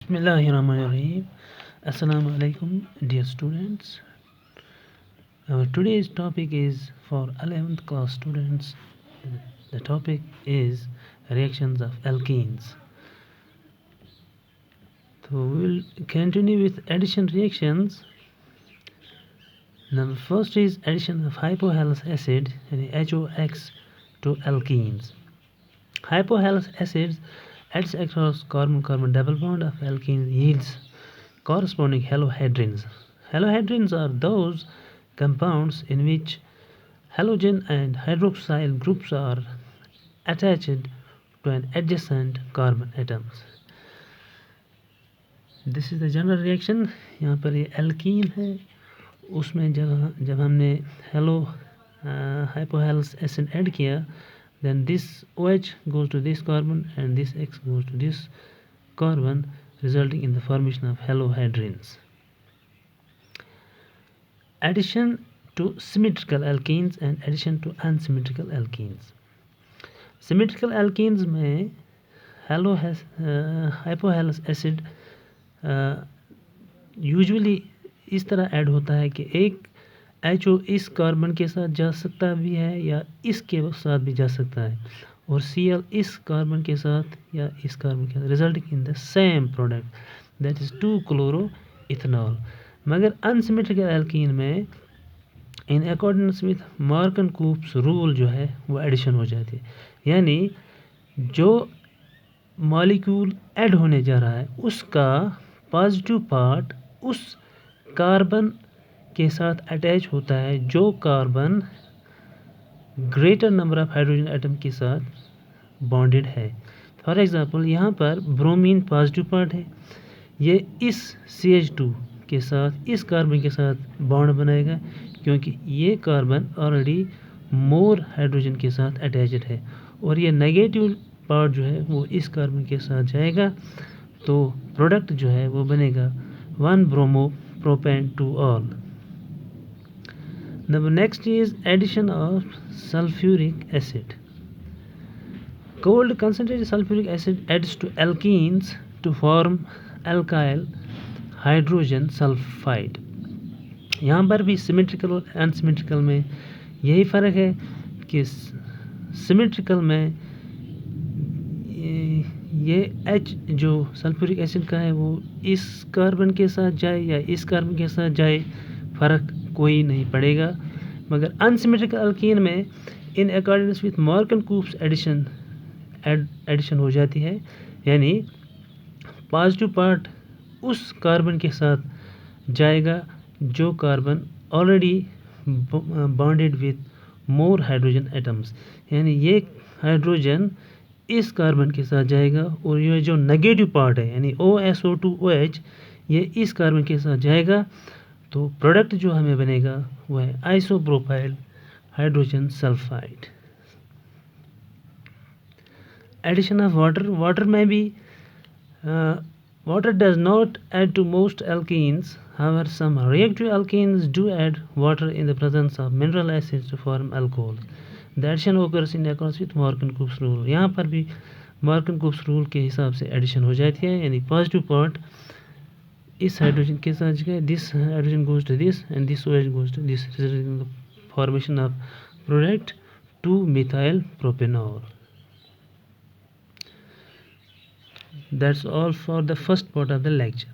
Bismillahirrahmanirrahim. Assalamu alaikum, dear students. Our today's topic is for 11th class students. The topic is reactions of alkenes. So we will continue with addition reactions. Number first is addition of hypohalous acid and HOX to alkenes. Hypohalous acids adds across carbon-carbon double bond of alkenes yields corresponding halohydrins. Halohydrins are those compounds in which halogen and hydroxyl groups are attached to an adjacent carbon atoms. This is the general reaction. यहाँ पर ये alkene है, उसमें जब हमने hypohalous acid add किया, then this OH goes to this carbon and this X goes to this carbon, resulting in the formation of halohydrins. Addition to symmetrical alkenes and addition to unsymmetrical alkenes. Symmetrical alkenes में hypohalous acid usually इस तरह add होता है कि एक HO इस carbon के साथ जा सकता भी है या इसके साथ भी जा सकता है, और Cl इस कार्बन के साथ या इस कार्बन के साथ, resulting in the same product, that is 2-chloroethanol. मगर अनसिमेट्रिकल एल्कीन में इन अकॉर्डेंस विथ मार्कन-कूप्स रूल जो है वो एडिशन हो जाती है, यानी जो मॉलिक्यूल ऐड होने जा रहा है उसका पॉजिटिव पार्ट उस कार्बन के साथ अटैच होता है जो carbon greater number of hydrogen atom के साथ बॉन्डेड है. फॉर एग्जांपल यहाँ पर ब्रोमीन पॉजिटिव पार्ट है, ये इस CH2 के साथ इस कार्बन के साथ बॉन्ड बनाएगा क्योंकि ये कार्बन ऑलरेडी मोर हाइड्रोजन के साथ अटैच्ड है, और ये नेगेटिव पार्ट जो है वो इस कार्बन के साथ जाएगा, तो प्रोडक्ट जो है वो बनेगा 1-bromopropane-2-all. Now next is addition of sulfuric acid. Cold concentrated sulfuric acid adds to alkenes to form alkyl hydrogen sulfide. यहाँ पर भी सिमेट्रिकल और अनसिमेट्रिकल में यही फ़र्क है कि सिमेट्रिकल में ये H जो सल्फ्यूरिक एसिड का है वो इस कार्बन के साथ जाए या इस कार्बन के साथ जाए, फ़र्क कोई नहीं पड़ेगा. मगर अनसिमेट्रिकल अल्कीन में इन अकॉर्डेंस विथ मार्कन-कूप्स एडिशन हो जाती है, यानी पॉजिटिव पार्ट उस कार्बन के साथ जाएगा जो carbon already bonded with more hydrogen atoms, यानी ये हाइड्रोजन इस कार्बन के साथ जाएगा और ये जो नेगेटिव पार्ट है यानी OSO2OH ये इस कार्बन के साथ जाएगा, तो प्रोडक्ट जो हमें बनेगा वो है isopropyl hydrogen sulphide. Addition of water में भी water does not add to most alkenes. However, some reactive alkenes do add water in the presence of mineral acids to form alcohols. The addition occurs in accordance with Markov-Cooper rule. यहाँ पर भी Markov-Cooper rule के हिसाब से addition हो जाती है, यानी पॉजिटिव पार्ट इस हाइड्रोजन के साथ जाए, this hydrogen goes to this and this OH goes to this, resulting in the formation of product 2-methyl propanol. That's all for the first part of the lecture.